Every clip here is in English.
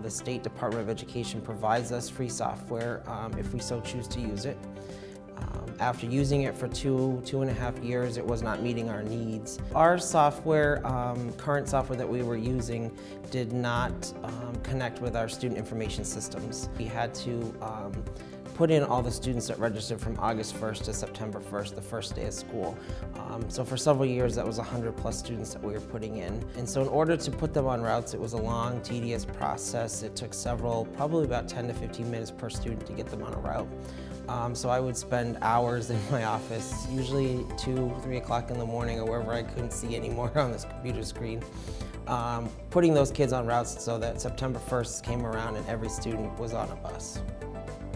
The State Department of Education provides us free software if we so choose to use it. After using it for two and a half years, it was not meeting our needs. Our software, current software that we were using, did not connect with our student information systems. We had to put in all the students that registered from August 1st to September 1st, the first day of school. So for several years, that was 100 plus students that we were putting in. And so in order to put them on routes, it was a long, tedious process. It took probably about 10 to 15 minutes per student to get them on a route. So I would spend hours in my office, usually 2, 3 o'clock in the morning or wherever I couldn't see anymore on this computer screen, putting those kids on routes so that September 1st came around and every student was on a bus.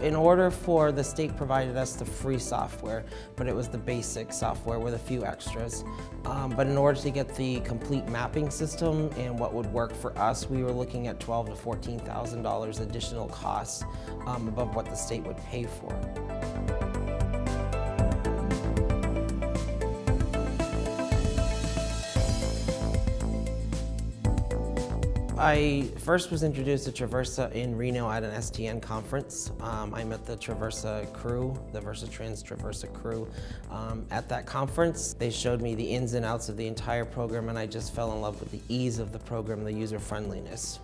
In order for the state provided us the free software, but it was the basic software with a few extras. But in order to get the complete mapping system and what would work for us, we were looking at $12,000 to $14,000 additional costs above what the state would pay for. I first was introduced to Traversa in Reno at an STN conference. I met the Traversa crew, the VersaTrans Traversa crew. At that conference, they showed me the ins and outs of the entire program, and I just fell in love with the ease of the program, the user-friendliness.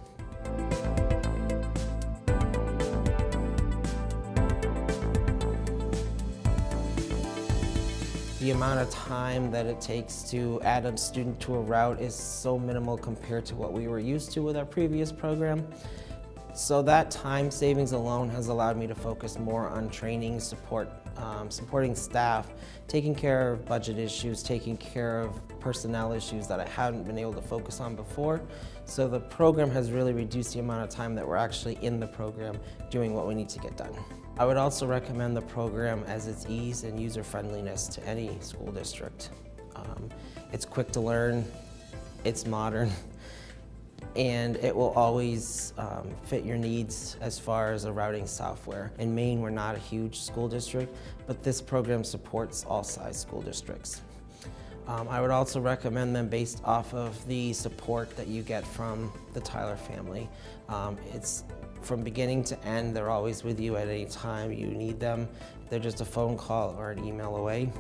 The amount of time that it takes to add a student to a route is so minimal compared to what we were used to with our previous program. So that time savings alone has allowed me to focus more on training, supporting staff, taking care of budget issues, taking care of personnel issues that I hadn't been able to focus on before. So the program has really reduced the amount of time that we're actually in the program doing what we need to get done. I would also recommend the program as its ease and user-friendliness to any school district. It's quick to learn, it's modern, and it will always fit your needs as far as a routing software. In Maine, we're not a huge school district, but this program supports all size school districts. I would also recommend them based off of the support that you get from the Tyler family. It's from beginning to end, they're always with you at any time you need them. They're just a phone call or an email away.